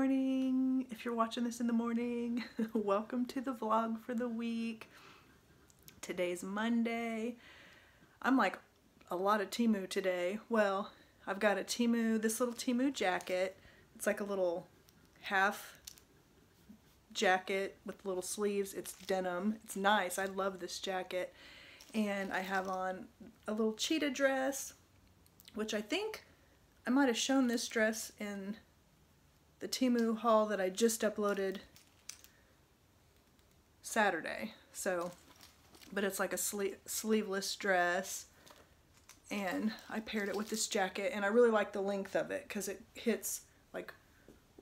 morning. If you're watching this in the morning, welcome to the vlog for the week. Today's Monday. I'm like a lot of Temu today. Well, I've got a Temu, this little Temu jacket. It's like a little half jacket with little sleeves. It's denim. It's nice. I love this jacket. And I have on a little cheetah dress, which I think I might have shown this dress in the Temu haul that I just uploaded Saturday. So, but it's like a sleeveless dress, and I paired it with this jacket, and I really like the length of it because it hits like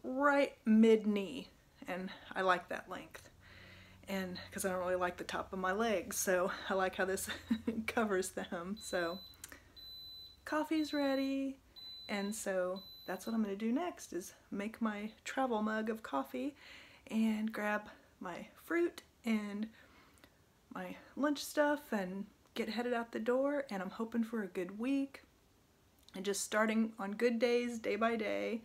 right mid-knee, and I like that length. And because I don't really like the top of my legs, so I like how this covers them. So coffee's ready, and so that's what I'm going to do next, is make my travel mug of coffee and grab my fruit and my lunch stuff and get headed out the door. And I'm hoping for a good week and just starting on good days, day by day.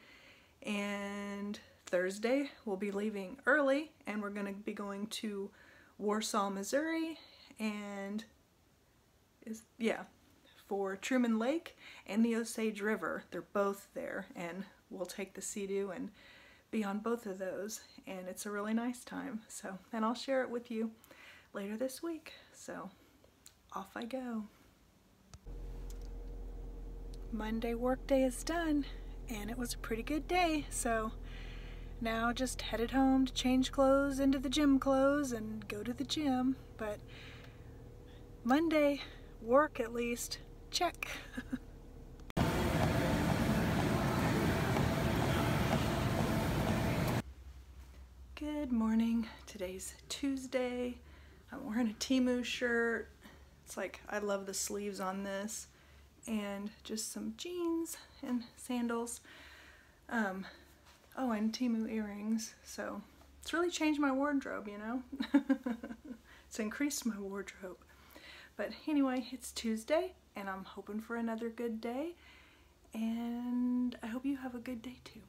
And Thursday we'll be leaving early, and we're going to be going to Warsaw, Missouri, and for Truman Lake and the Osage River. They're both there, and we'll take the Sea-Doo and be on both of those, and it's a really nice time. So, and I'll share it with you later this week. So off I go. Monday work day is done, and it was a pretty good day. So now just headed home to change clothes into the gym clothes and go to the gym. But Monday work, at least, check. Good morning. Today's Tuesday. I'm wearing a Temu shirt. It's like, I love the sleeves on this, and just some jeans and sandals. Oh, and Temu earrings. So it's really changed my wardrobe, you know. It's increased my wardrobe. But anyway, it's Tuesday, and I'm hoping for another good day, and I hope you have a good day too.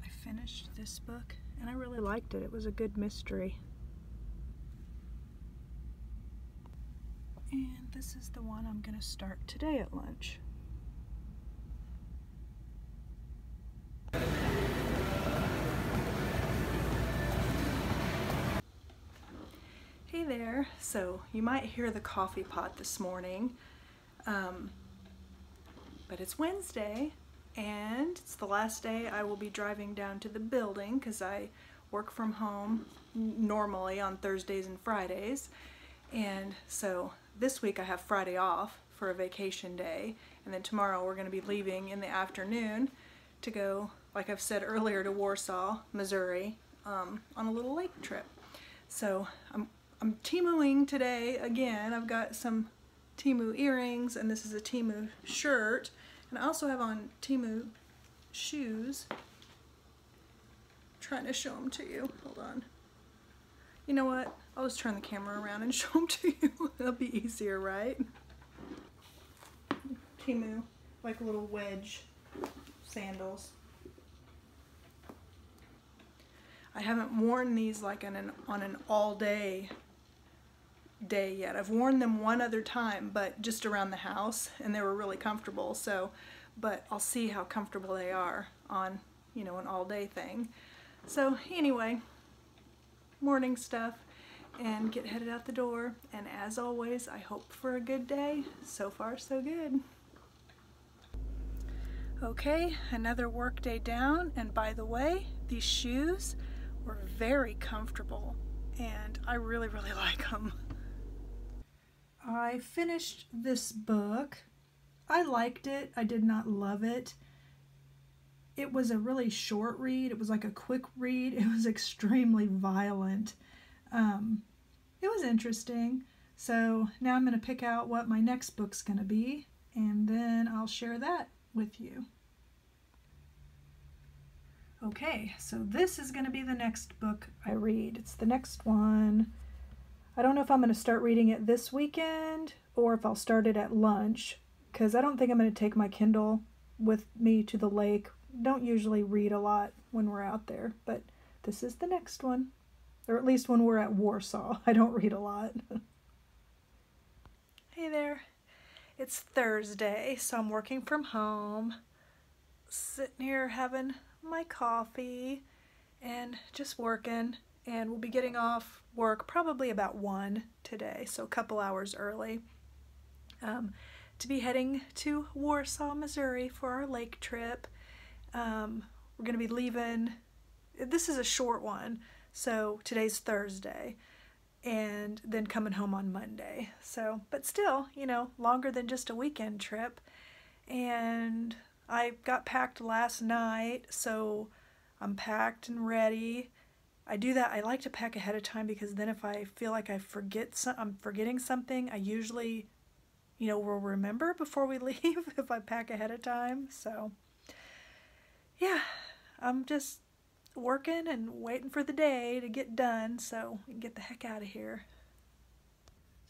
I finished this book, and I really liked it. It was a good mystery. And this is the one I'm going to start today at lunch. Hey there. So you might hear the coffee pot this morning, but it's Wednesday, and it's the last day I will be driving down to the building because I work from home normally on Thursdays and Fridays. And so this week I have Friday off for a vacation day, and then tomorrow we're going to be leaving in the afternoon to go, like I've said earlier, to Warsaw, Missouri, on a little lake trip. So I'm Temuing today again. I've got some Temu earrings, and this is a Temu shirt, and I also have on Temu shoes. I'm trying to show them to you. Hold on. You know what? I'll just turn the camera around and show them to you. That'll be easier, right? Temu, like little wedge sandals. I haven't worn these like on an all-day yet. I've worn them one other time, but just around the house, and they were really comfortable. So, but I'll see how comfortable they are on, you know, an all-day thing. So anyway, morning stuff, and get headed out the door. And as always, I hope for a good day. So far, so good. Okay, another work day down, and by the way, these shoes were very comfortable, and I really, really like them. I finished this book. I liked it. I did not love it. It was a really short read. It was like a quick read. It was extremely violent. It was interesting. So now I'm going to pick out what my next book's going to be, and then I'll share that with you. Okay, so this is going to be the next book I read. It's the next one. I don't know if I'm going to start reading it this weekend or if I'll start it at lunch, because I don't think I'm going to take my Kindle with me to the lake don't usually read a lot when we're out there, but this is the next one. Or at least when we're at Warsaw, I don't read a lot. Hey there. It's Thursday, so I'm working from home, sitting here having my coffee and just working, and we'll be getting off work probably about 1 today, so a couple hours early, to be heading to Warsaw, Missouri for our lake trip. We're going to be leaving, this is a short one, so today's Thursday, and then coming home on Monday. So, but still, you know, longer than just a weekend trip. And I got packed last night, so I'm packed and ready. I do that. I like to pack ahead of time because then if I feel like I'm forgetting something, I usually, you know, will remember before we leave if I pack ahead of time. So, yeah, I'm just working and waiting for the day to get done so we can get the heck out of here.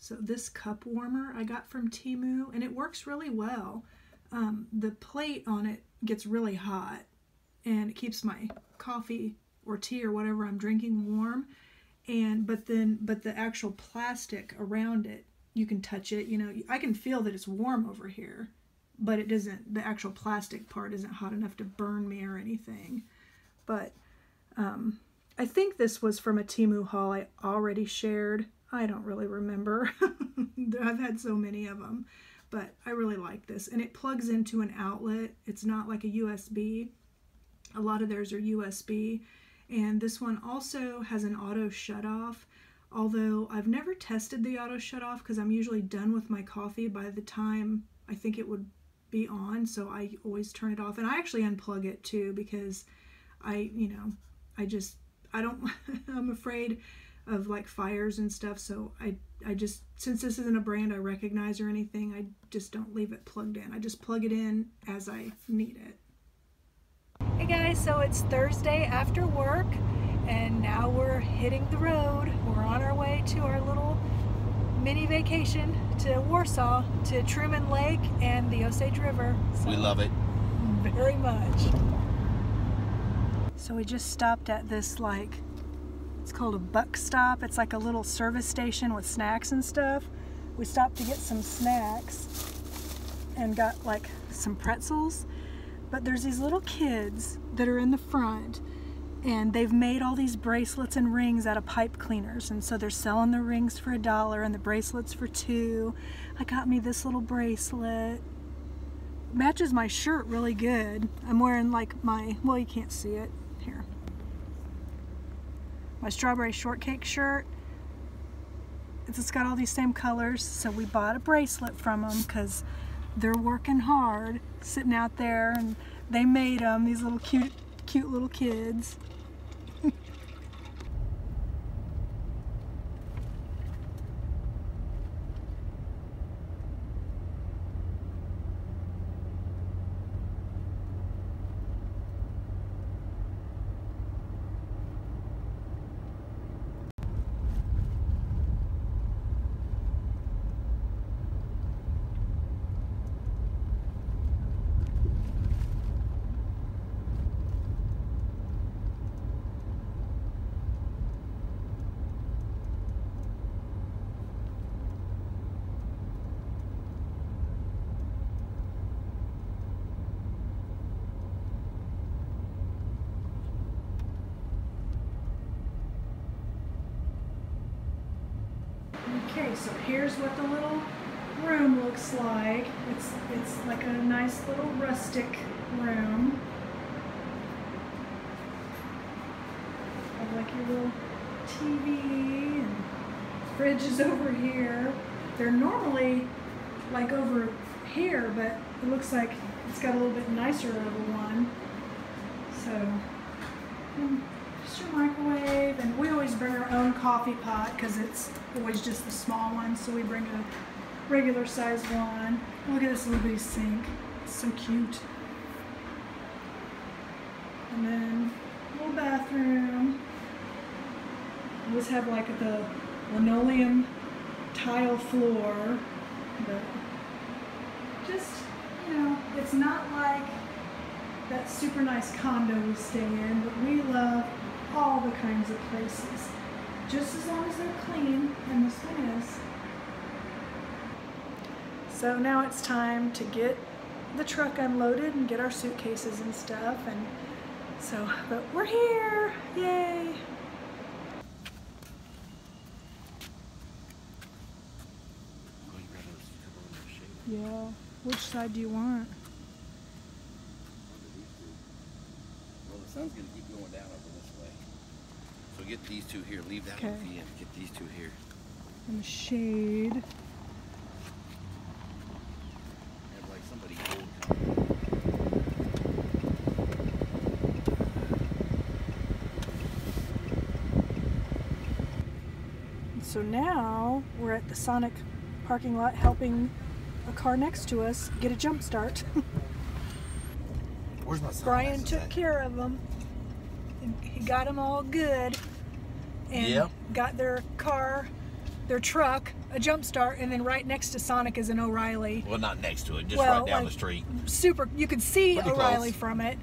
So this cup warmer I got from Temu, and it works really well. The plate on it gets really hot, and it keeps my coffee or tea or whatever I'm drinking warm. But the actual plastic around it, you can touch it. You know, I can feel that it's warm over here, but it doesn't. The actual plastic part isn't hot enough to burn me or anything. But I think this was from a Temu haul I already shared. I don't really remember. I've had so many of them, but I really like this. And it plugs into an outlet. It's not like a USB. A lot of theirs are USB. And this one also has an auto shut off, although I've never tested the auto shut off because I'm usually done with my coffee by the time I think it would be on, so I always turn it off. And I actually unplug it too because I'm afraid of like fires and stuff, so I just, since this isn't a brand I recognize or anything, I just don't leave it plugged in. I just plug it in as I need it. Hey guys, so it's Thursday after work, and now we're hitting the road. We're on our way to our little mini vacation to Warsaw, to Truman Lake and the Osage River. So, we love it. Very much. So we just stopped at this, like, it's called a buck stop. It's like a little service station with snacks and stuff. We stopped to get some snacks and got like some pretzels. But there's these little kids that are in the front, and they've made all these bracelets and rings out of pipe cleaners. And so they're selling the rings for $1 and the bracelets for $2. I got me this little bracelet. Matches my shirt really good. I'm wearing like my, well, you can't see it here, my strawberry shortcake shirt. It's got all these same colors, so we bought a bracelet from them because they're working hard sitting out there, and they made them, these little cute little kids. Okay, so here's what the little room looks like. It's like a nice little rustic room. Have like your little TV, and fridge is over here. They're normally like over here, but it looks like it's got a little bit nicer of a one. So, just your microwave, and we always bring our own coffee pot because it's always just the small one, so we bring a regular size one. Look at this little bitty sink, it's so cute. And then a little bathroom. We always have like the linoleum tile floor, but just, you know, it's not like the that super nice condo we stay in, but we love all the kinds of places, just as long as they're clean, and this one is. So now it's time to get the truck unloaded and get our suitcases and stuff, and so, but we're here, yay! Yeah, which side do you want? Well, the sun's going to keep going down over this way. So get these two here. Leave that one at the end. Get these two here. In the shade. Have like somebody old. So now we're at the Sonic parking lot helping a car next to us get a jump start. Where's my sunglasses Brian took at? care of them. He got them all good and got their car, their truck, a jump start, and then right next to Sonic is an O'Reilly. Well, not next to it, just right down the street. Super, you could see Pretty O'Reilly close. from it,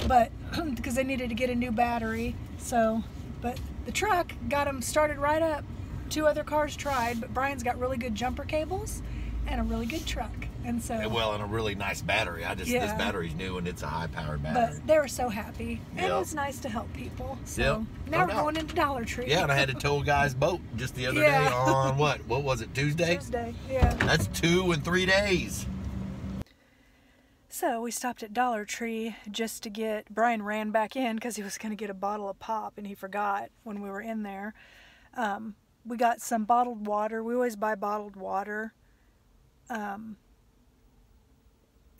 but because they needed to get a new battery. So, but the truck got them started right up. 2 other cars tried, but Brian's got really good jumper cables and a really good truck, and so Well, and a really nice battery. This battery's new and it's a high-powered battery. but they were so happy, and Yep. it's nice to help people. So Yep. now No we're doubt. going into Dollar Tree. Yeah, and I had to tow a guy's boat just the other day on what was it, Tuesday? Tuesday, yeah. That's 2 and 3 days. So we stopped at Dollar Tree just to get, Brian ran back in because he was going to get a bottle of pop and he forgot when we were in there. We got some bottled water. We always buy bottled water. And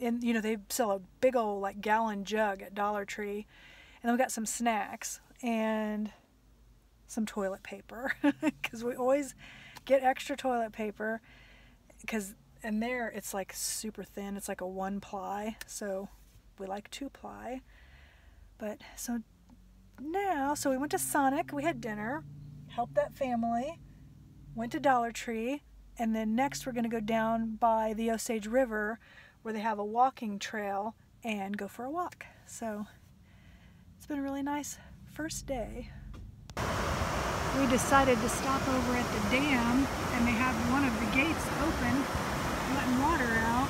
you know, they sell a big old like gallon jug at Dollar Tree. And then we got some snacks and some toilet paper because we always get extra toilet paper and there it's like super thin. It's like a 1-ply, so we like 2-ply. But so we went to Sonic, we had dinner, helped that family, went to Dollar Tree, and then next we're going to go down by the Osage River where they have a walking trail and go for a walk. So it's been a really nice first day. We decided to stop over at the dam, and they have one of the gates open, letting water out.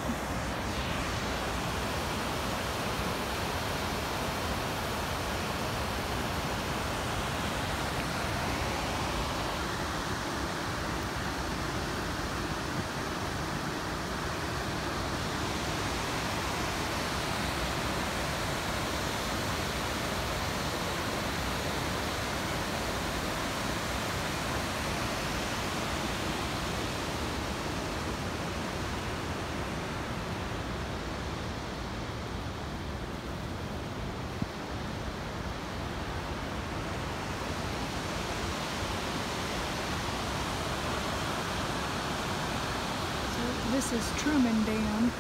This is Truman Dam.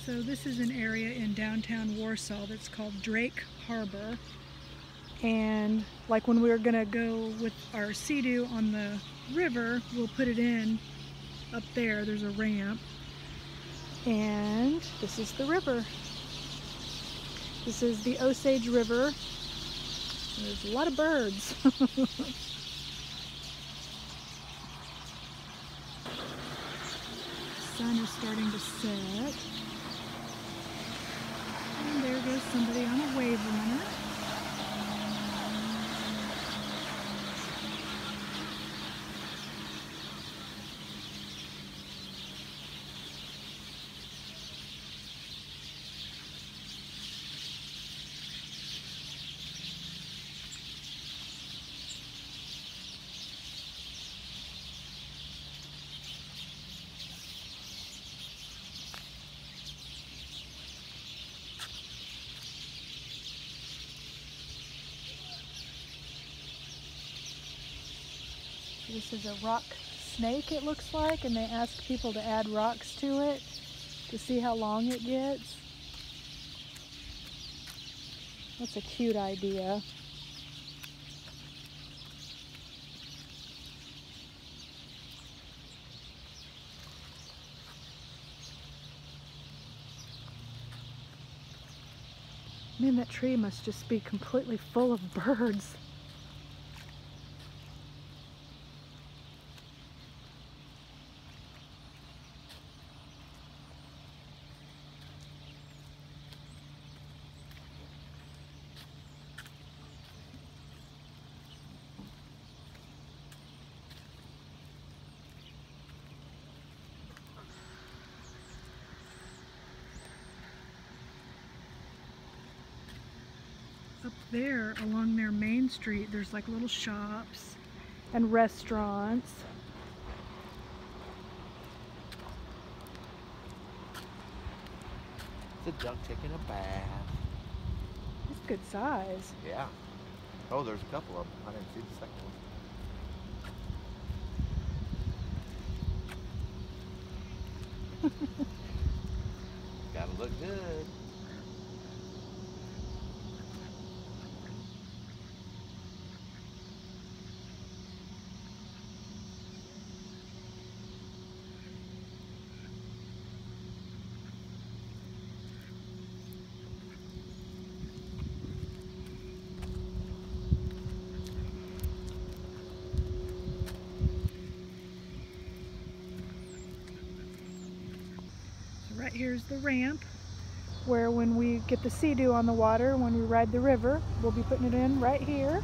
So this is an area in downtown Warsaw that's called Drake Harbor. And like when we were gonna go with our Sea-Doo on the river, we'll put it in up there. There's a ramp. And this is the river. This is the Osage River. There's a lot of birds. Sun is starting to set. And there goes somebody on a wave runner. This is a rock snake, it looks like, and they ask people to add rocks to it to see how long it gets. That's a cute idea. Man, that tree must just be completely full of birds. Up there along their main street, there's like little shops and restaurants. It's a duck taking a bath. It's good size. Yeah. Oh, there's a couple of them. I didn't see the second one. Gotta look good. Right here's the ramp where when we get the sea-doo on the water, when we ride the river, we'll be putting it in right here.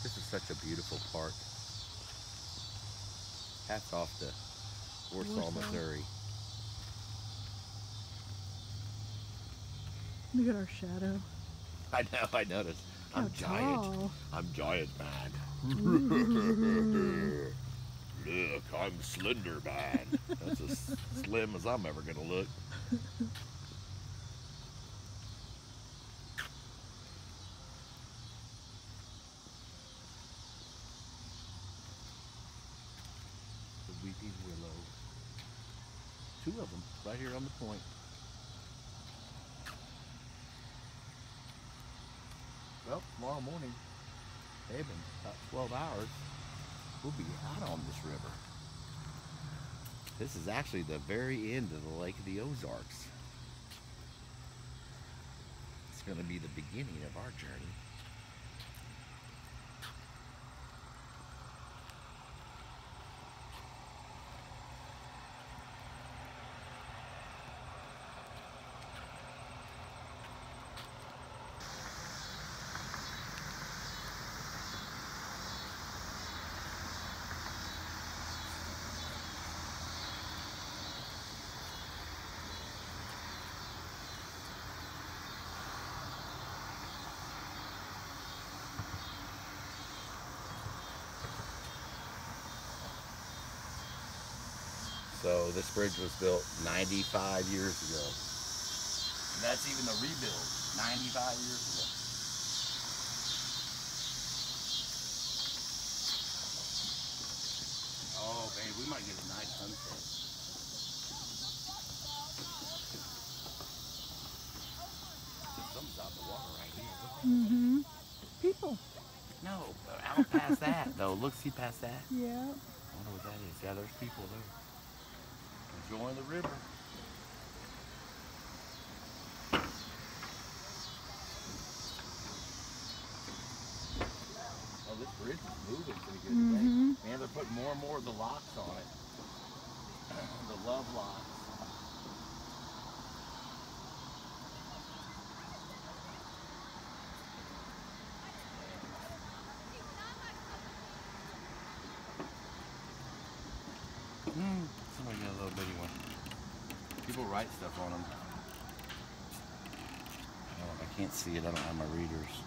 This is such a beautiful park. Hats off to Warsaw, Missouri. Look at our shadow. I know, I noticed. I'm giant. Tall. I'm giant man. Look, I'm slender man. That's as slim as I'm ever gonna look. The weeping willow. Two of them right here on the point. Well, tomorrow morning, in about 12 hours, we'll be out on this river. This is actually the very end of the Lake of the Ozarks. It's going to be the beginning of our journey. So this bridge was built 95 years ago. And that's even the rebuild, 95 years ago. Oh, babe, we might get a nice sunset. Something's out the water right here. Mm-hmm. People. No, out past that, though. Look, see past that? Yeah. I wonder what that is. Yeah, there's people there. Enjoying the river. Oh, this bridge is moving pretty good today. And they're putting more and more of the locks on it. The love locks. Somebody got a little bitty one. People write stuff on them. Oh, I can't see it. I don't have my readers.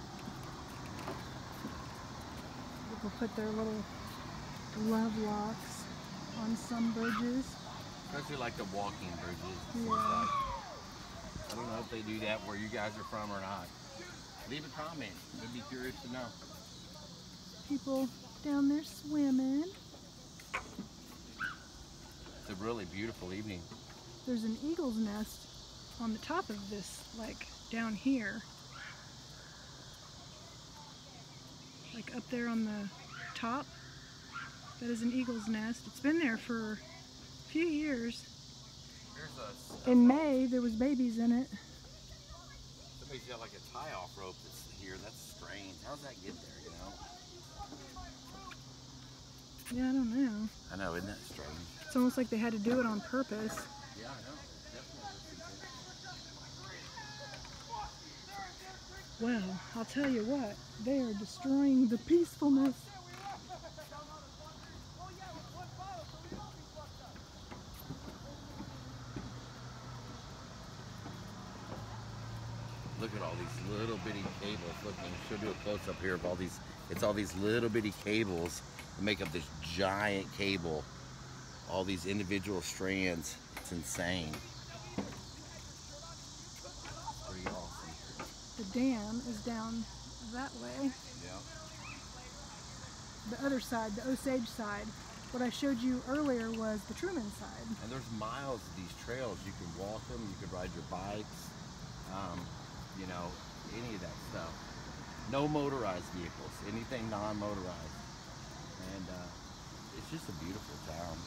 People put their little love locks on some bridges. Especially like the walking bridges. Yeah. I don't know if they do that where you guys are from or not. Leave a comment. I'd be curious to know. People down there swimming. It's a really beautiful evening. There's an eagle's nest on the top of this, like down here, like up there on the top, that is an eagle's nest. It's been there for a few years. In May, there was babies in it. Somebody's got like a tie-off rope that's here. That's strange. How does that get there, you know? Yeah, I don't know. I know, isn't that strange? It's almost like they had to do it on purpose. Yeah, I know. Definitely. Well, I'll tell you what, they are destroying the peacefulness. Look at all these little bitty cables. Look, I should do a close up here of all these. It's all these little bitty cables that make up this giant cable. All these individual strands. It's insane. Pretty awesome. The dam is down that way. Yeah. The other side, the Osage side. What I showed you earlier was the Truman side. And there's miles of these trails. You can walk them. You can ride your bikes. You know, any of that stuff. No motorized vehicles, anything non-motorized. And it's just a beautiful town.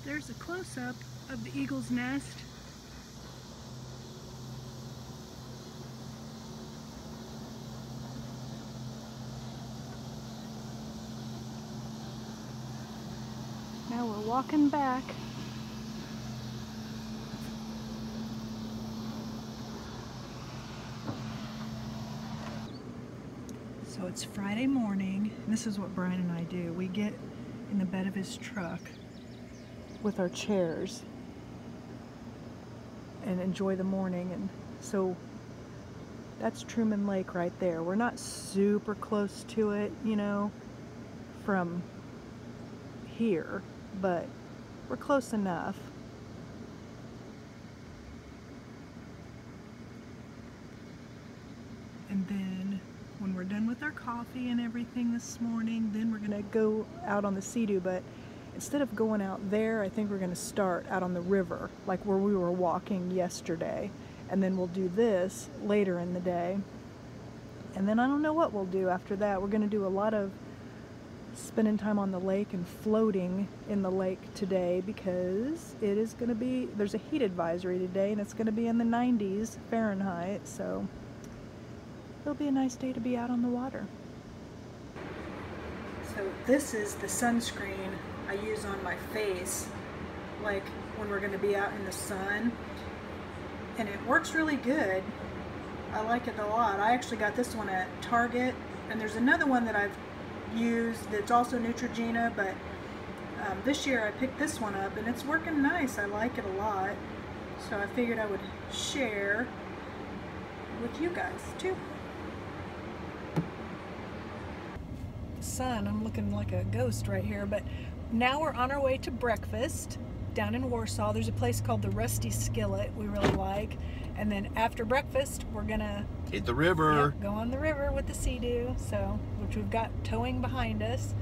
There's a close-up of the eagle's nest. Now we're walking back. So it's Friday morning, and this is what Brian and I do. We get in the bed of his truck with our chairs and enjoy the morning. And so that's Truman Lake right there. We're not super close to it, you know, from here, but we're close enough. And then when we're done with our coffee and everything this morning, then we're gonna go out on the Sea-Doo. But instead of going out there, I think we're gonna start out on the river, like where we were walking yesterday. And then we'll do this later in the day. And then I don't know what we'll do after that. We're gonna do a lot of spending time on the lake and floating in the lake today, because it is going to be, there's a heat advisory today, and it's going to be in the 90s Fahrenheit, so it'll be a nice day to be out on the water. So this is the sunscreen I use on my face, like when we're going to be out in the sun, and it works really good. I like it a lot. I actually got this one at Target, and there's another one that I've used that's also Neutrogena, but this year I picked this one up and it's working nice. I like it a lot, so I figured I would share with you guys too. Sun, I'm looking like a ghost right here, but now we're on our way to breakfast down in Warsaw. There's a place called the Rusty Skillet we really like, and then after breakfast we're gonna hit the river. Yep, go on the river with the Sea-Doo, so which we've got towing behind us.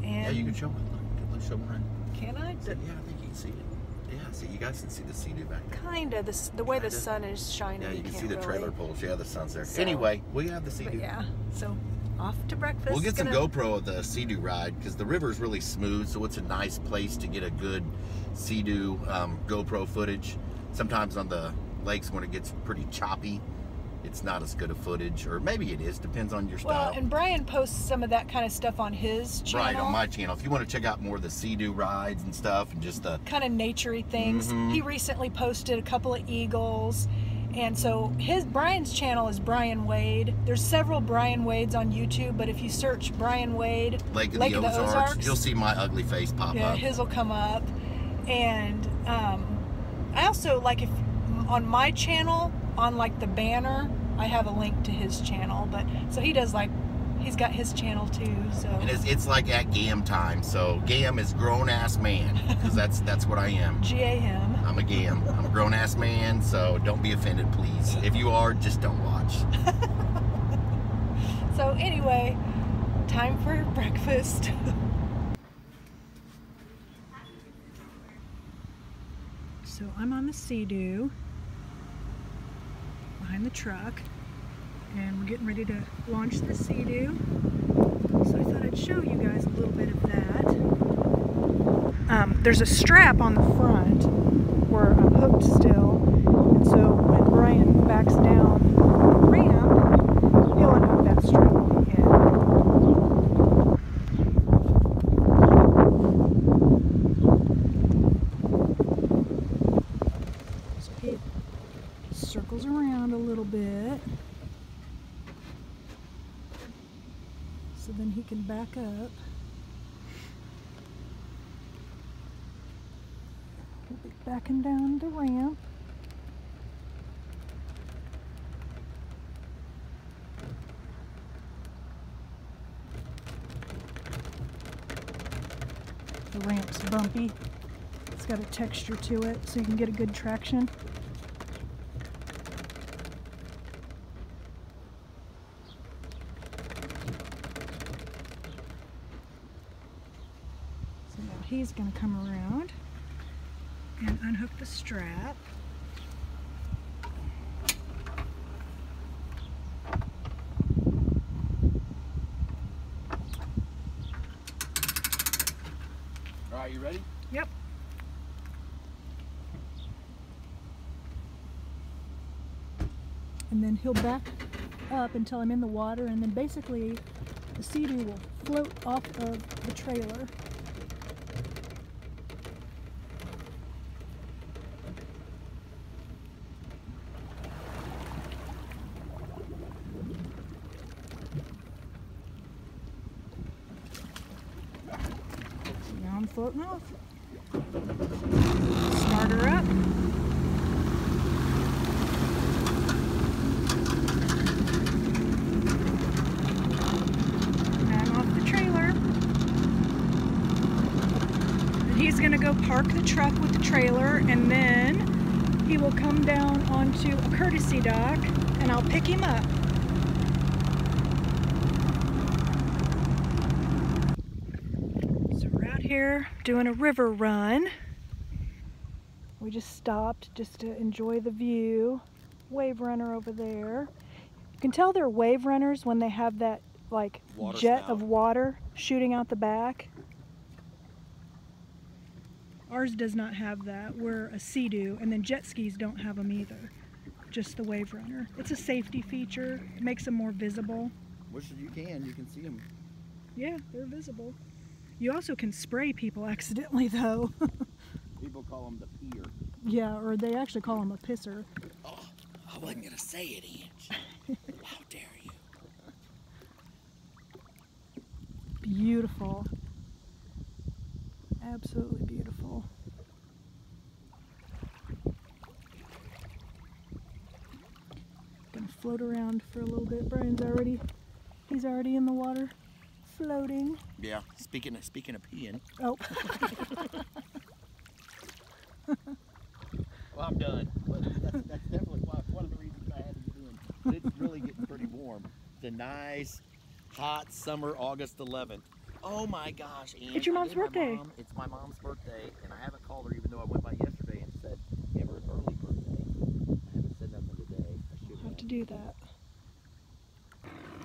And yeah, you can show it. Look, show behind. Can I? Yeah, I think you can see it. Yeah, see, you guys can see the Sea-Doo back there. Kinda. The way the sun is shining. Yeah, you can see the really. trailer poles. Yeah, the sun's there. So, anyway, we have the Sea-Doo. Yeah. So off to breakfast. We'll get some GoPro of the Sea-Doo ride, because the river is really smooth, so it's a nice place to get a good Sea-Doo GoPro footage. Sometimes on the lakes when it gets pretty choppy, it's not as good a footage, or maybe it is, depends on your style. Well, and Brian posts some of that kind of stuff on his channel. Right, on my channel. If you want to check out more of the Sea-Doo rides and stuff, and just the kind of naturey things. He recently posted a couple of eagles, and so Brian's channel is Brian Wade. There's several Brian Wades on YouTube, but if you search Brian Wade, Lake of the Ozarks, you'll see my ugly face pop up. Yeah, his will come up. And I also, like, if on my channel, on like the banner, I have a link to his channel. But so he does, like, he's got his channel too. So and it's like at GAM time. So GAM is grown ass man, because that's what I am. GAM. I'm a GAM. I'm a grown ass man. So don't be offended, please. If you are, just don't watch. So anyway, time for breakfast. So I'm on the Sea-Doo behind the truck, and we're getting ready to launch the Sea-Doo. So I thought I'd show you guys a little bit of that. There's a strap on the front where I'm hooked still, and so when Brian backs down the ramp, he'll unhook that strap on the end. So he circles around a little bit, so then he can back up. He'll be backing down the ramp. The ramp's bumpy. It's got a texture to it so you can get a good traction. So now he's going to come around and unhook the strap. All right, you ready? Yep. And then he'll back up until I'm in the water, and then basically the Sea-Doo will float off of the trailer. So now I'm floating off. Start her up. He's going to go park the truck with the trailer, and then he will come down onto a courtesy dock and I'll pick him up. So we're out here doing a river run. We just stopped just to enjoy the view. Wave runner over there. You can tell they're wave runners when they have that like Water jet spout of water shooting out the back. Ours does not have that. We're a Sea-Doo, and then jet skis don't have them either. Just the wave runner. It's a safety feature. It makes them more visible. Wish you can see them. Yeah, they're visible. You also can spray people accidentally though. People call them the pier. Yeah, or they actually call them a pisser. Oh, I wasn't gonna say it, Ange. How dare you? Beautiful. Absolutely beautiful. Gonna float around for a little bit. He's already in the water, floating. Yeah. Speaking of peeing. Oh. Well, I'm done. But that's definitely one of the reasons I had to get in. But it's really getting pretty warm. It's a nice, hot summer, August 11th. Oh my gosh, Ange. It's your mom's birthday. It's my mom's birthday, and I haven't called her even though I went by yesterday and said, give her an early birthday. I haven't said nothing today. I should Have to do that.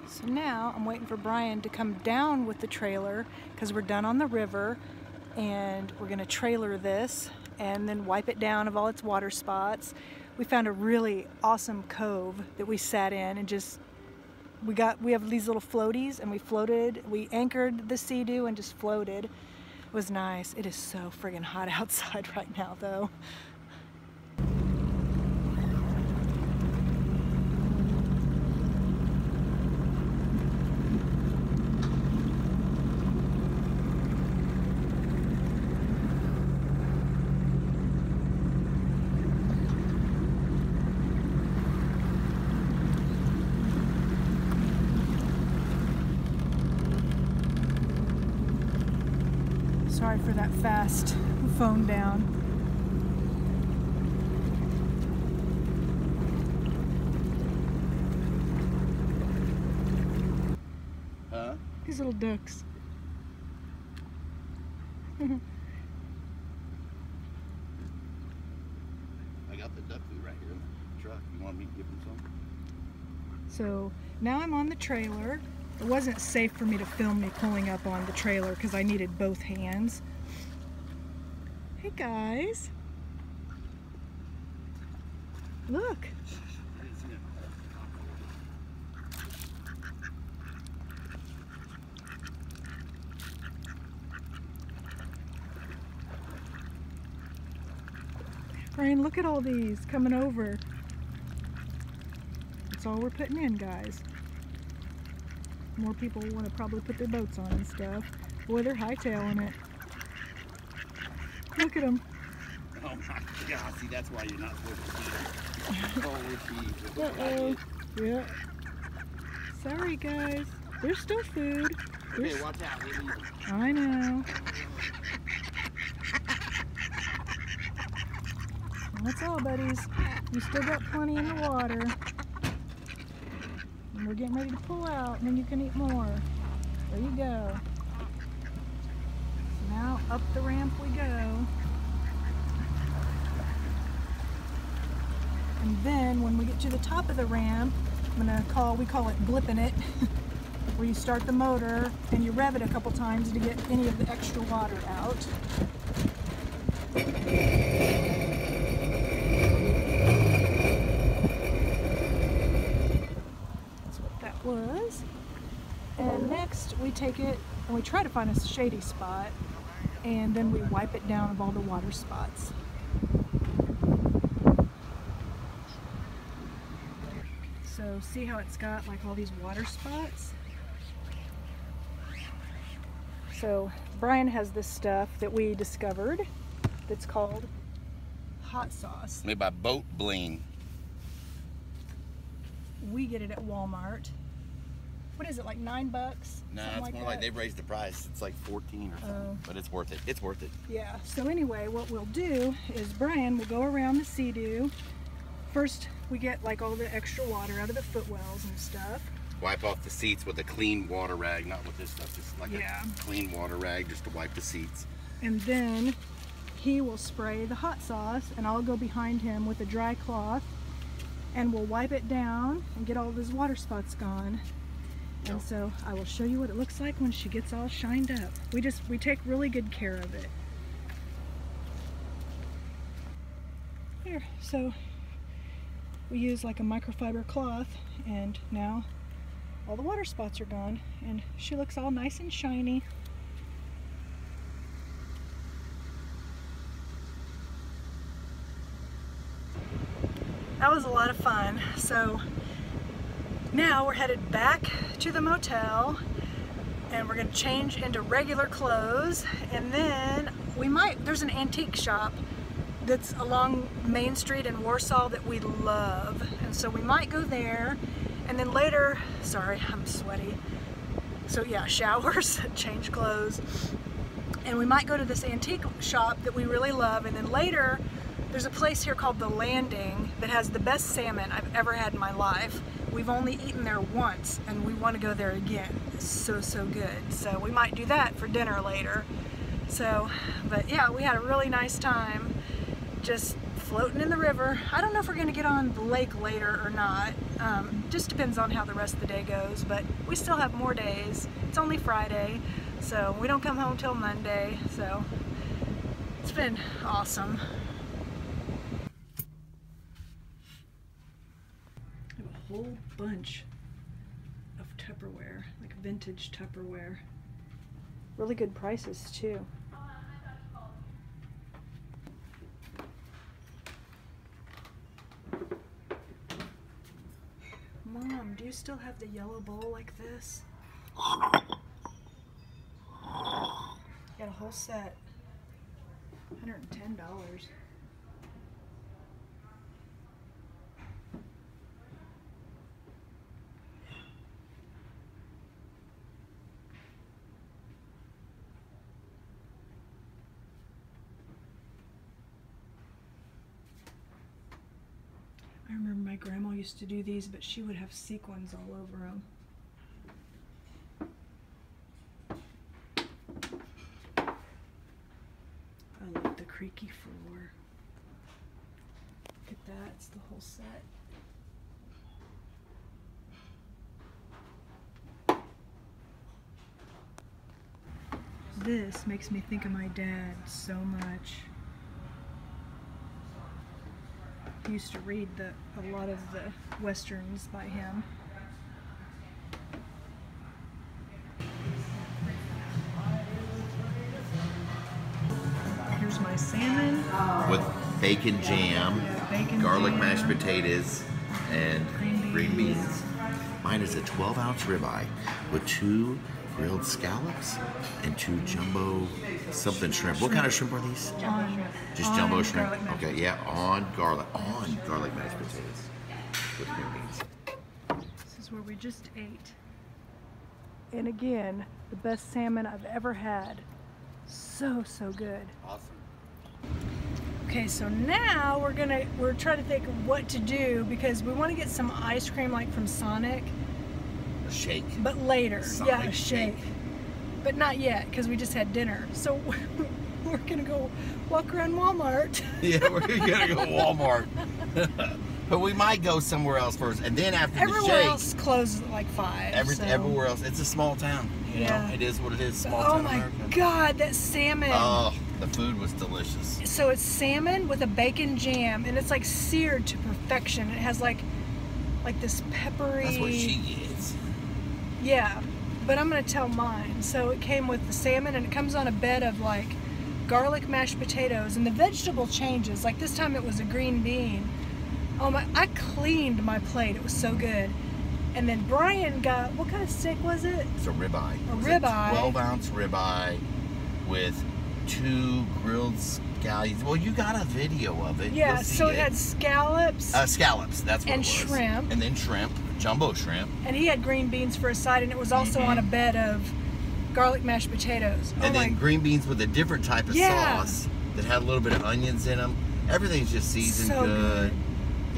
So now I'm waiting for Brian to come down with the trailer because we're done on the river, and we're gonna trailer this and then wipe it down of all its water spots. We found a really awesome cove that we sat in and just we have these little floaties, and we anchored the Sea-Doo and just floated. It was nice. It is so friggin' hot outside right now though. Sorry for that fast phone down. Huh? These little ducks. duck food right here in the truck. You want me to give them some? So now I'm on the trailer. It wasn't safe for me to film me pulling up on the trailer because I needed both hands. Hey guys. Look. Brian, look at all these coming over. That's all we're putting in, guys. More people want to probably put their boats on and stuff. Boy, they're hightailing it. Look at them. Oh my God, see, that's why you're not supposed to feed them. Uh-oh. Yeah. Sorry, guys. There's still food. Okay, watch out. I know. That's all, buddies. You still got plenty in the water. And we're getting ready to pull out, and then you can eat more. There you go. So now up the ramp we go. And then when we get to the top of the ramp, we call it blipping it, where you start the motor and you rev it a couple times to get any of the extra water out. Was. And next we take it and we try to find a shady spot, and then we wipe it down of all the water spots. So see how it's got like all these water spots? So Brian has this stuff that we discovered that's called hot sauce. Made by Boat Bling. We get it at Walmart. What is it, like $9? No, it's more like that? they've raised the price. It's like 14 or something, but it's worth it. It's worth it. Yeah, so anyway, what we'll do is Brian will go around the Sea-Doo. First, we get like all the extra water out of the footwells and stuff. Wipe off the seats with a clean water rag, not with this stuff, just like a clean water rag just to wipe the seats. And then he will spray the hot sauce, and I'll go behind him with a dry cloth, and we'll wipe it down and get all those water spots gone. And so I will show you what it looks like when she gets all shined up. We take really good care of it. Here, so we use like a microfiber cloth, and now all the water spots are gone, and she looks all nice and shiny. That was a lot of fun. So now we're headed back to the motel, and we're going to change into regular clothes, and then there's an antique shop that's along Main Street in Warsaw that we love, and so we might go there, and then later, sorry, I'm sweaty, so yeah, showers, change clothes, and we might go to this antique shop that we really love, and then later there's a place here called The Landing that has the best salmon I've ever had in my life. We've only eaten there once, and we want to go there again. It's so, so good. So we might do that for dinner later. So, but yeah, we had a really nice time just floating in the river. I don't know if we're going to get on the lake later or not. Just depends on how the rest of the day goes, but we still have more days. It's only Friday, so we don't come home till Monday. So it's been awesome. Whole bunch of Tupperware, like vintage Tupperware. Really good prices too. Mom, do you still have the yellow bowl like this? Got a whole set. $110. I remember my grandma used to do these, but she would have sequins all over them. I love the creaky floor. Look at that. It's the whole set. This makes me think of my dad so much. I used to read a lot of the westerns by him. Here's my salmon. With bacon jam, Bacon garlic jam. mashed potatoes, and green beans. beans. Mine is a 12-ounce ribeye with 2 grilled scallops and 2 jumbo something shrimp. What kind of shrimp are these? Just On jumbo shrimp. garlic mashed Okay, yeah, on garlic mashed potatoes with green beans. This is where we just ate. And again, the best salmon I've ever had. So good. Awesome. Okay, so now we're trying to think of what to do because we want to get some ice cream like from Sonic, A shake. but later. Sonic yeah, a shake. But not yet because we just had dinner. So we're gonna go walk around Walmart. Yeah, we're gonna go Walmart. But we might go somewhere else first, and then after the Everywhere shake, else closes at like 5. so. everywhere else. It's a small town. You Yeah. know, it is what it is. Small Oh town my America. God, that salmon! Oh, the food was delicious. So it's salmon with a bacon jam, and it's like seared to perfection. It has like this peppery. That's what she gets. Yeah, but I'm gonna tell mine. So it came with the salmon, and it comes on a bed of like garlic mashed potatoes, and the vegetable changes. Like this time it was a green bean. Oh my! I cleaned my plate. It was so good. And then Brian got, what kind of steak was it? It's a ribeye. A It was ribeye. 12-ounce ribeye with 2 grilled scallions. Well, you got a video of it. Yeah, You'll see so it had scallops, scallops. That's what and it was. shrimp. And then shrimp, jumbo shrimp. and he had green beans for a side, and it was also on a bed of garlic mashed potatoes. And oh then my, green beans with a different type of Yeah. sauce that had a little bit of onions in them. Everything's just seasoned So good.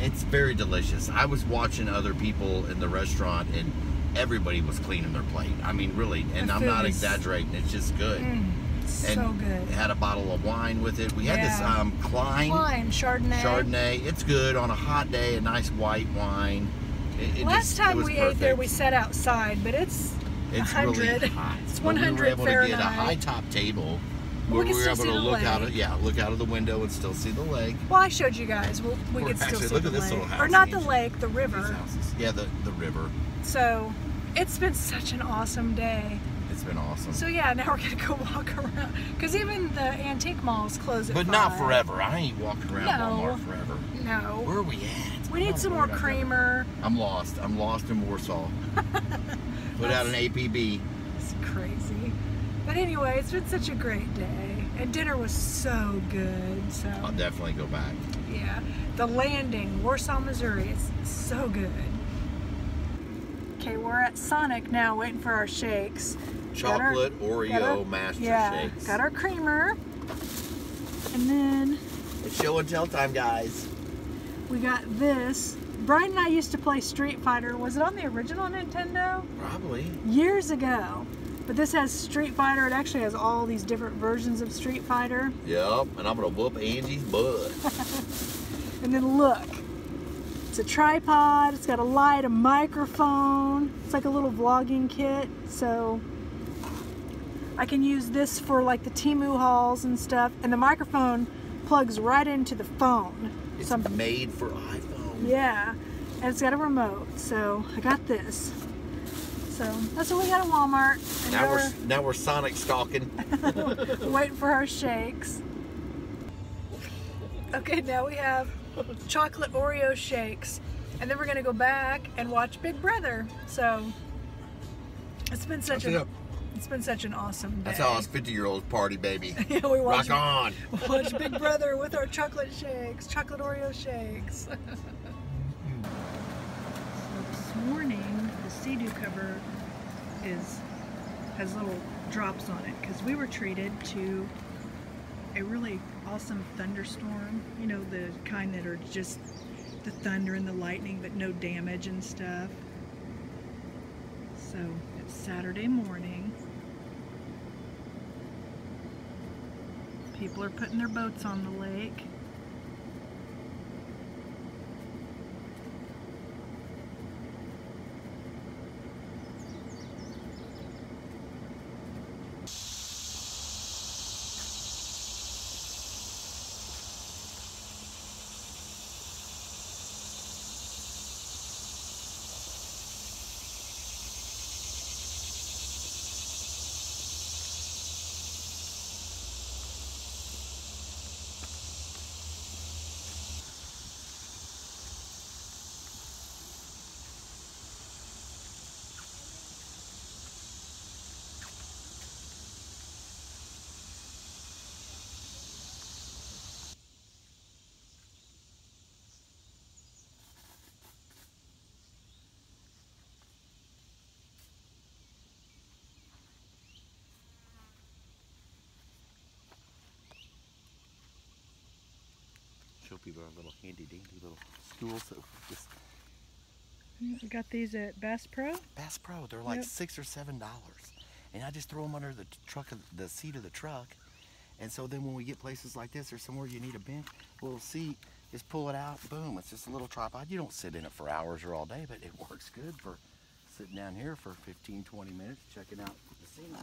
It's very delicious. I was watching other people in the restaurant, and everybody was cleaning their plate. I mean, really, and The I'm food not is- exaggerating. It's just good. so and good. It had a bottle of wine with it. We had this Yeah. Klein Wine, Chardonnay. Chardonnay. It's good on a hot day. A nice white wine. It Last just, it time was we ate there, perfect. we sat outside, but it's It's 100. really hot. It's But 100 we were able to get a Fahrenheit. high top table We where could we were still able to see the look out. lake. Look out of the window and still see the lake. Well, I showed you guys. We Or could still actually, see look the at this lake, little house, or not the Angie. lake, the These river. houses. Yeah, the river. So it's been such an awesome day. It's been awesome. So yeah, now we're gonna go walk around because even the antique malls close at But 5. not forever. I ain't walking around No. Walmart forever. No. Where are we at? We need some more creamer. I'm lost. I'm lost in Warsaw. Put out an APB. It's crazy. But anyway, it's been such a great day. And dinner was so good. So I'll definitely go back. yeah. The Landing, Warsaw, Missouri. It's so good. Okay, we're at Sonic now waiting for our shakes. Got our- Chocolate got Oreo our- Master yeah, Shakes. got our creamer. And then It's show and tell time, guys. we got this. Brian and I used to play Street Fighter. Was it on the original Nintendo? Probably. Years ago. But this has Street Fighter. It actually has all these different versions of Street Fighter. Yep, and I'm gonna whoop Angie's butt. And then look. It's a tripod. It's got a light, a microphone. It's like a little vlogging kit. So I can use this for like the Temu hauls and stuff. And the microphone plugs right into the phone. It's So I'm- made for iPhone. yeah. And it's got a remote. So I got this. So that's what we got at Walmart. And Now we're Sonic stalking. we're waiting for our shakes. Okay, now we have chocolate Oreo shakes. And then we're gonna go back and watch Big Brother. So it's been such an awesome day. That's how us 50-year-olds party, baby. Yeah, we Rock on. watch Big Brother with our chocolate shakes, chocolate Oreo shakes. So this morning, the Sea-Doo cover has little drops on it because we were treated to a really awesome thunderstorm. You know, the kind that are just the thunder and the lightning, but no damage and stuff. So it's Saturday morning. People are putting their boats on the lake. show people our little handy dandy little stools. So just We got these at Bass Pro. Bass Pro, they're like Yep. $6 or $7, and I just throw them under the the seat of the truck. And so then when we get places like this or somewhere you need a bench, a little seat, just pull it out, boom, it's just a little tripod. You don't sit in it for hours or all day, but it works good for sitting down here for 15, 20 minutes, checking out the scene.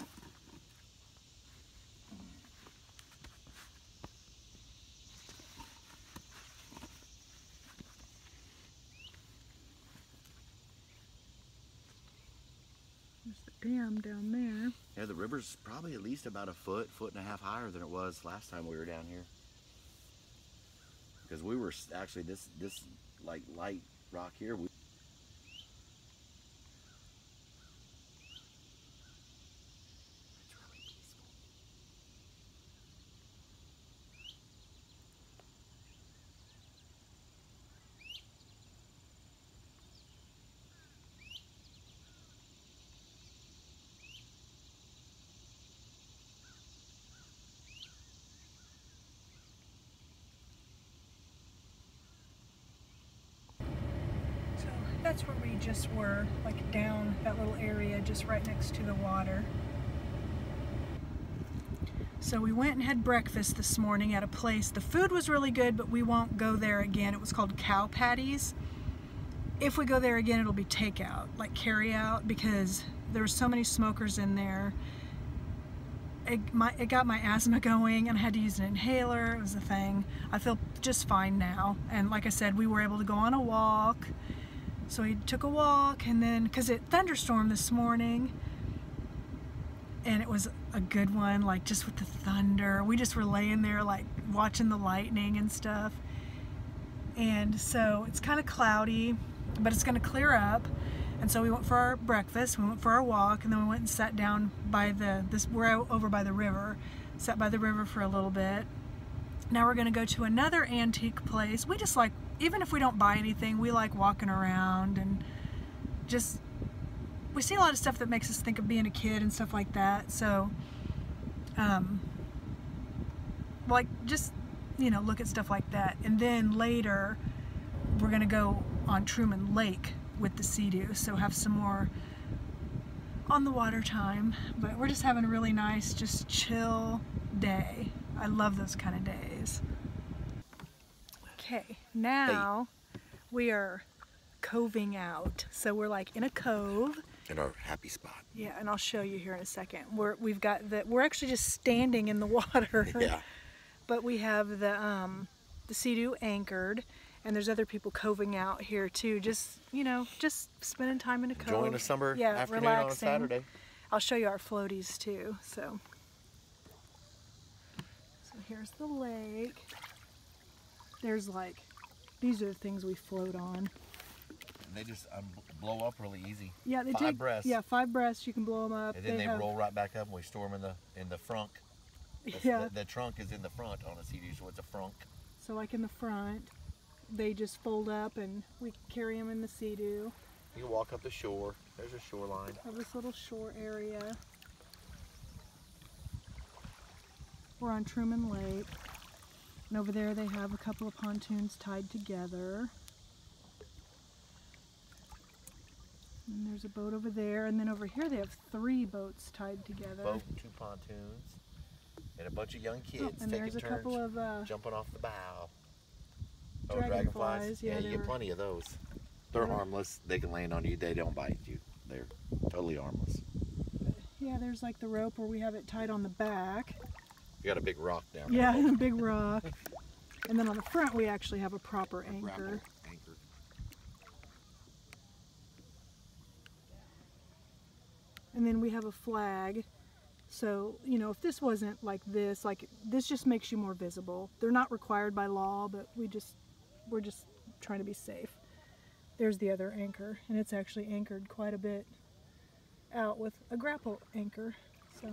There's the dam down there. Yeah, the river's probably at least about a foot, foot and a half higher than it was last time we were down here. Because we were actually this like light rock here. It's really peaceful. So that's where we just were, like down that little area just right next to the water. So we went and had breakfast this morning at a place. The food was really good, but we won't go there again. It was called Cow Patties. If we go there again, it'll be takeout, like carry out, because there were so many smokers in there. It got my asthma going and I had to use an inhaler. It was a thing. I feel just fine now. And like I said, we were able to go on a walk. So we took a walk, and then, because it thunderstormed this morning, and it was a good one, like just with the thunder. We just were laying there like watching the lightning and stuff. And so it's kind of cloudy, but it's going to clear up. And so we went for our breakfast, we went for our walk, and then we went and sat down by we're over by the river, sat by the river for a little bit. Now we're going to go to another antique place. We just like, even if we don't buy anything, we like walking around and just, we see a lot of stuff that makes us think of being a kid and stuff like that. So, like just, you know, look at stuff like that. And then later, we're going to go on Truman Lake with the Sea-Doo, so have some more on the water time. But we're just having a really nice, just chill day. I love those kind of days. Okay, now we are coving out. So we're like in a cove. In our happy spot. Yeah, and I'll show you here in a second. We're actually just standing in the water. Yeah. But we have the Sea-Doo anchored, and there's other people coving out here too. Just, you know, just spending time in a cove. Enjoying a summer yeah, afternoon relaxing. on a Saturday. I'll show you our floaties too. So here's the lake. There's like, these are the things we float on. And they just blow up really easy. Yeah, they 5 breaths. Yeah, 5 breaths. You can blow them up. And then they roll right back up, and we store them in the frunk. Yeah. The trunk is in the front on a Sea-Doo, so it's a frunk. So like in the front, they just fold up, and we carry them in the Sea-Doo. You can walk up the shore. There's a shoreline. Of this little shore area. We're on Truman Lake. And over there they have a couple of pontoons tied together. And there's a boat over there, and then over here they have 3 boats tied together. Boat and 2 pontoons. And a bunch of young kids and taking there's a turns couple of jumping off the bow. dragonflies. Yeah, you they're- get plenty of those. They're Yeah. harmless. They can land on you. They don't bite you. They're totally harmless. Yeah, there's like the rope where we have it tied on the back. You got a big rock down there. Yeah, and a big rock. And then on the front we actually have a proper anchor. Grapple anchor. And then we have a flag. So, you know, if this wasn't like this just makes you more visible. They're not required by law, but we're just trying to be safe. There's the other anchor, and it's actually anchored quite a bit out with a grapple anchor. So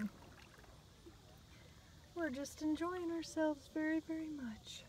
we're just enjoying ourselves very, very much.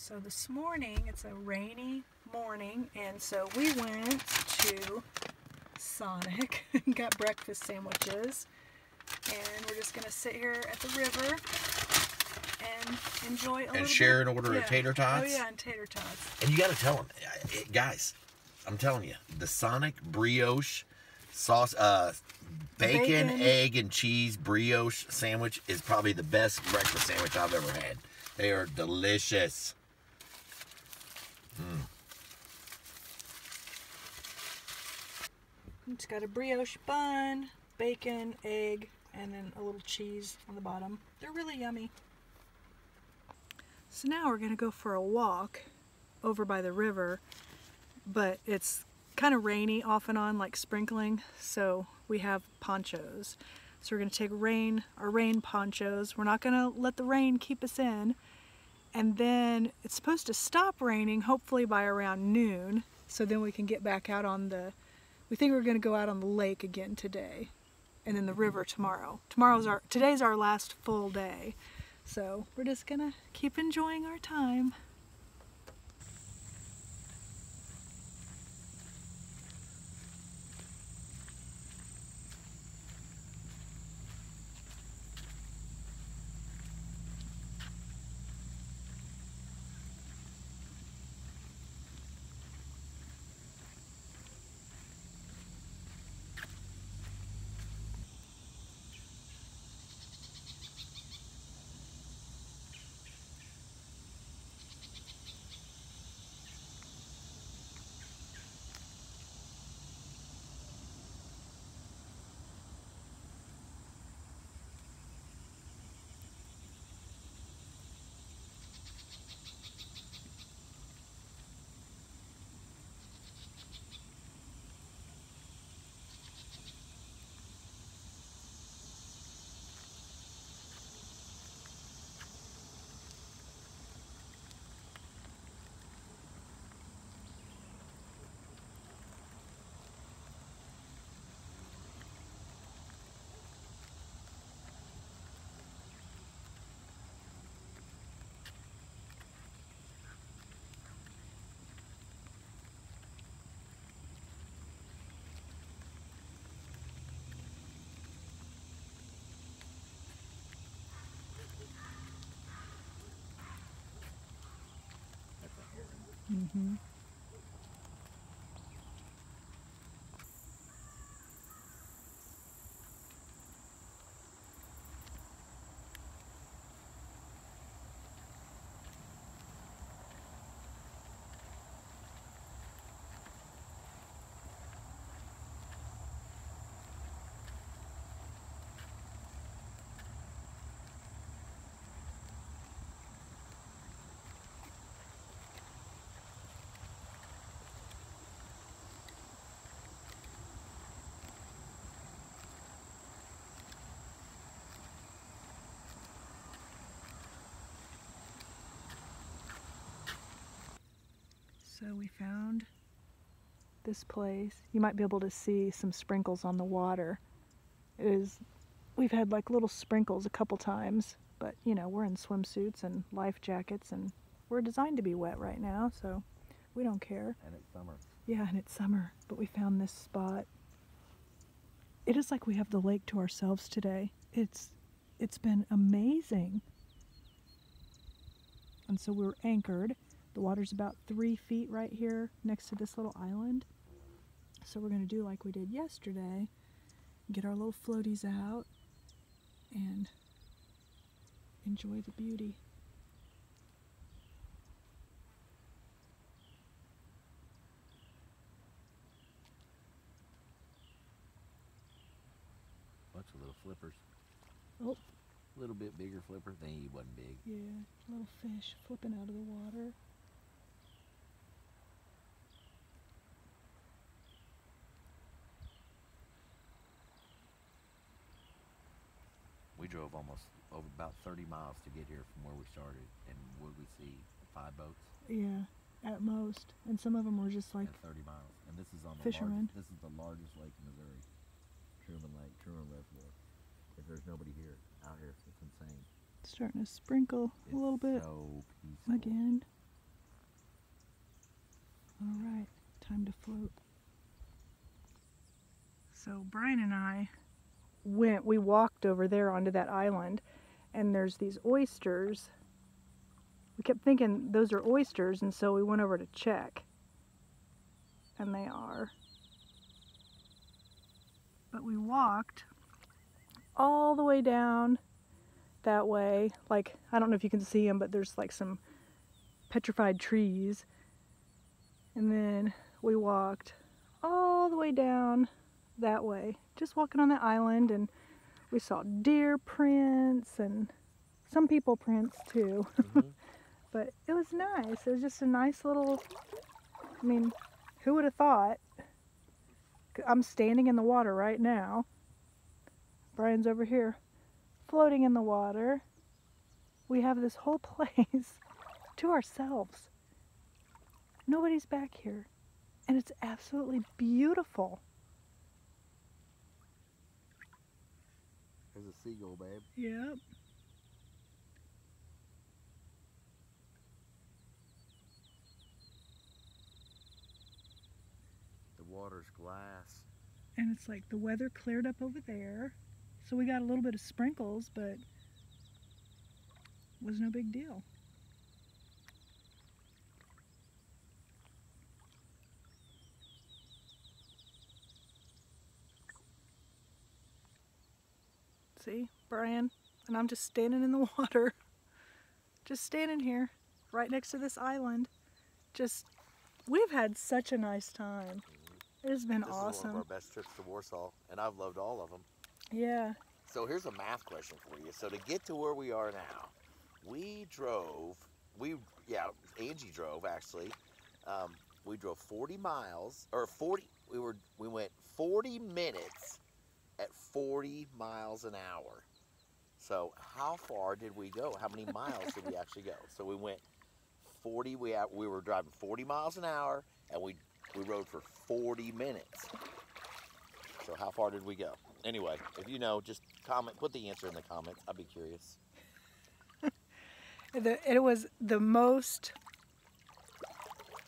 So this morning, it's a rainy morning, and so we went to Sonic and got breakfast sandwiches, and we're just gonna sit here at the river and enjoy a little share bit. an order of tater tots. Oh yeah, and tater tots. And you got to tell them, guys, I'm telling you, the Sonic brioche sauce, bacon, egg, and cheese brioche sandwich is probably the best breakfast sandwich I've ever had. They are delicious. It's got a brioche bun, bacon, egg, and then a little cheese on the bottom. They're really yummy. So now we're gonna go for a walk over by the river, but it's kind of rainy off and on, like sprinkling, so we have ponchos. So we're gonna take our rain ponchos. We're not gonna let the rain keep us in. And then it's supposed to stop raining, hopefully by around noon, so then we can get back out on we think we're gonna go out on the lake again today, and then the river tomorrow. Today's our last full day. So we're just gonna keep enjoying our time. Mm-hmm. So we found this place. You might be able to see some sprinkles on the water. We've had like little sprinkles a couple times, but you know, we're in swimsuits and life jackets and we're designed to be wet right now, so we don't care. And it's summer. Yeah, and it's summer, but we found this spot. It is like we have the lake to ourselves today. It's been amazing. And so we're anchored. The water's about 3 feet right here next to this little island. So we're gonna do like we did yesterday, get our little floaties out and enjoy the beauty. Bunch of little flippers. Oh. A little bit bigger flipper. He wasn't big. Yeah, little fish flipping out of the water. We drove over about 30 miles to get here from where we started, and what we see, 5 boats. Yeah, at most, and some of them were just like at 30 miles, and this is on the fishermen. This is the largest lake in Missouri, Truman Lake, Truman Reservoir. If there's nobody here, out here, it's insane. Starting to sprinkle a little bit so peaceful. again. Time to float. So Brian and I we walked over there onto that island, and there's these oysters. We kept thinking those are oysters, and so we went over to check. And they are. But we walked all the way down that way. Like, I don't know if you can see them, but there's like some petrified trees. And then we walked all the way down that way, just walking on the island, and we saw deer prints and some people prints too. But it was nice. It was just a nice little, I mean, who would have thought? I'm standing in the water right now. Brian's over here floating in the water. We have this whole place to ourselves. Nobody's back here. And it's absolutely beautiful. There's a seagull, babe. Yep. The water's glass. And it's like the weather cleared up over there. So we got a little bit of sprinkles, but it was no big deal. See, Brian, and I'm just standing in the water. Just standing here, right next to this island. We've had such a nice time. It has been awesome. This is one of our best trips to Warsaw, and I've loved all of them. Yeah. So here's a math question for you. So to get to where we are now, Angie drove actually. We drove 40 miles, or 40, we went 40 minutes at 40 miles an hour. So how far did we go? How many miles did we actually go? So we went 40, we were driving 40 miles an hour, and we rode for 40 minutes. So how far did we go? Anyway, if you know, just comment, put the answer in the comments. I'd be curious. It was the most,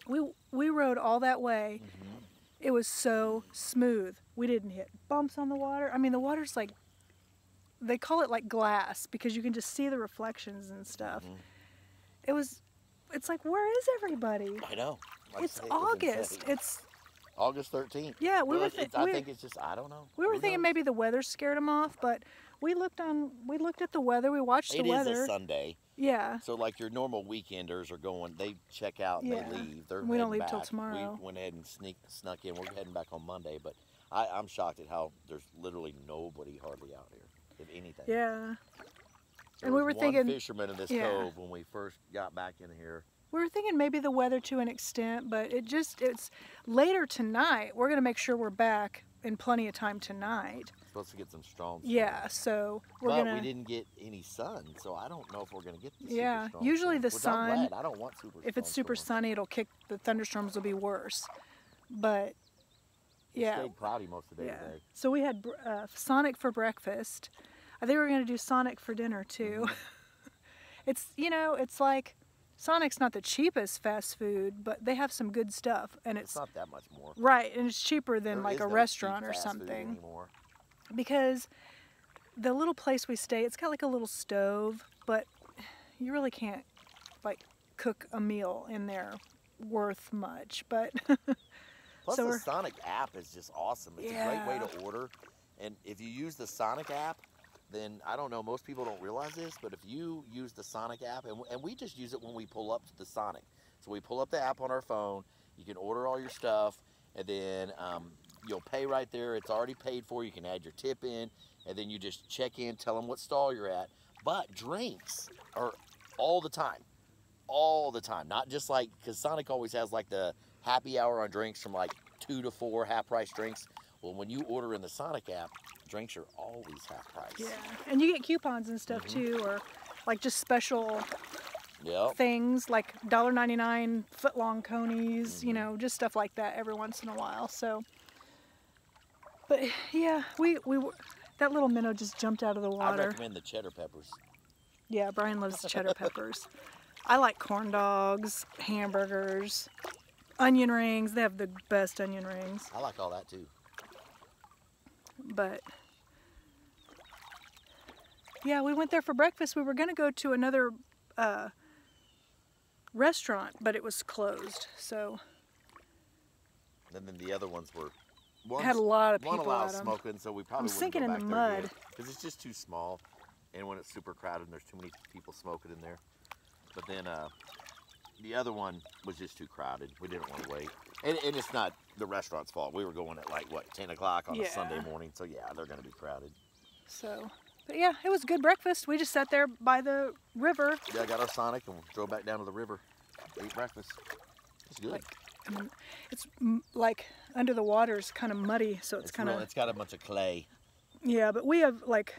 we rode all that way. Mm-hmm. It was so smooth. We didn't hit bumps on the water. I mean, the water's like, they call it like glass because you can just see the reflections and stuff. Mm-hmm. It's like, where is everybody? I know. It's August. It's August 13th. Yeah, I think it's just, I don't know. We were thinking maybe the weather scared them off, but we looked at the weather. We watched the weather. It is a Sunday. Yeah. So like your normal weekenders are going, they check out and they leave. We don't leave till tomorrow. We went ahead and snuck in. We're heading back on Monday, but I'm shocked at how there's literally nobody hardly out here, if anything. Yeah. And we were thinking one fisherman in this cove when we first got back in here. We were thinking maybe the weather to an extent, but it's later tonight. We're going to make sure we're back in plenty of time tonight. Supposed to get some strong sun. Yeah, so we didn't get any sun, so I don't know if we're going to get the super strong usually sun, the sun, I'm glad. I don't want super strong. If it's super sunny, it'll kick, the thunderstorms will be worse. But it stayed cloudy most of the day today. So we had Sonic for breakfast. I think we're going to do Sonic for dinner too. Mm-hmm. It's like, Sonic's not the cheapest fast food, but they have some good stuff, and it's not that much more. Right, and it's cheaper than like a restaurant or something. Because the little place we stay, it's got like a little stove, but you really can't like cook a meal in there worth much. But plus the Sonic app is just awesome. It's a great way to order, and if you use the Sonic app, then I don't know, most people don't realize this, but if you use the Sonic app, and we just use it when we pull up to the Sonic. So we pull up the app on our phone, you can order all your stuff, and then you'll pay right there. It's already paid for. You can add your tip in, and then you just check in, tell them what stall you're at. But drinks are all the time. All the time. Not just like, because Sonic always has like the happy hour on drinks from like 2 to 4 half-price drinks. Well, when you order in the Sonic app, drinks are always half price. Yeah, and you get coupons and stuff too, or like just special things like $1.99 foot-long conies, just stuff like that every once in a while. So, but yeah, we that little minnow just jumped out of the water. I recommend the cheddar peppers. Yeah, Brian loves cheddar peppers. I like corn dogs, hamburgers. onion rings. They have the best onion rings. I like all that too. But yeah, we went there for breakfast. We were gonna go to another restaurant, but it was closed. So. And then the other ones were. Had a lot of people One allows at 'em. smoking, so we probably I'm wouldn't sinking go in back the there mud. again, because it's just too small, and when it's super crowded and there's too many people smoking in there. But then the other one was just too crowded. We didn't want to wait, and it's not the restaurant's fault. We were going at like what 10 o'clock on a Sunday morning, so yeah, they're gonna be crowded. So, but yeah, it was a good breakfast. We just sat there by the river. Yeah, I got our Sonic and drove back down to the river, ate breakfast. It's good. I mean, it's like under the water is kind of muddy, so it's kind of. It's got a bunch of clay. Yeah, but we have like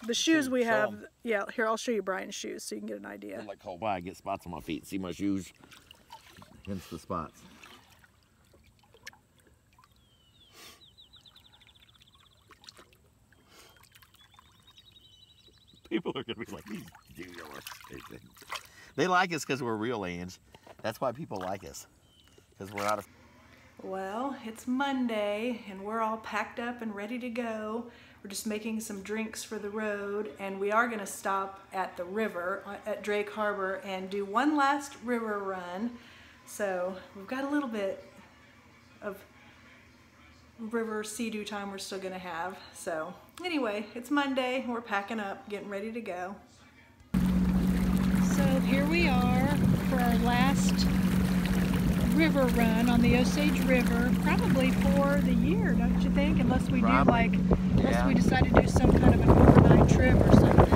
the shoes we show have. 'em. Yeah, here I'll show you Brian's shoes so you can get an idea. Like cold. Why I get spots on my feet? See my shoes? Hence the spots. People are gonna be like, these dudes are stupid. They like us because we're real, Ange. That's why people like us. Because we're out of. Well, it's Monday and we're all packed up and ready to go. We're just making some drinks for the road, and we are gonna stop at the river at Drake Harbor and do one last river run. So we've got a little bit of river sea-doo time we're still gonna have. So anyway, it's Monday, we're packing up, getting ready to go. So here we are for our last river run on the Osage River, probably for the year, don't you think? Unless we Probably. do unless we decide to do some kind of an overnight trip or something.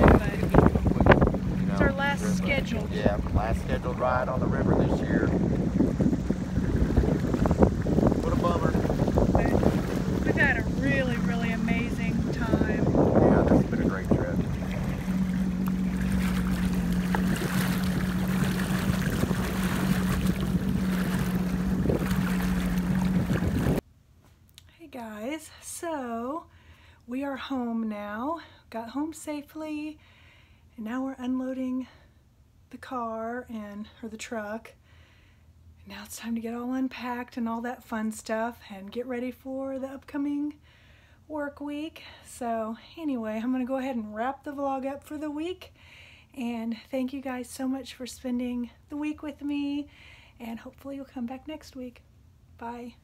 But it's our last scheduled. Yeah, last scheduled ride on the river this year. What a bummer. But we've had a really, really amazing time. Yeah, this has been a great trip. Hey guys, so we are home now. Got home safely, and now we're unloading the car or the truck. And now it's time to get all unpacked and all that fun stuff and get ready for the upcoming work week. So anyway, I'm gonna go ahead and wrap the vlog up for the week. And thank you guys so much for spending the week with me, and hopefully you'll come back next week. Bye.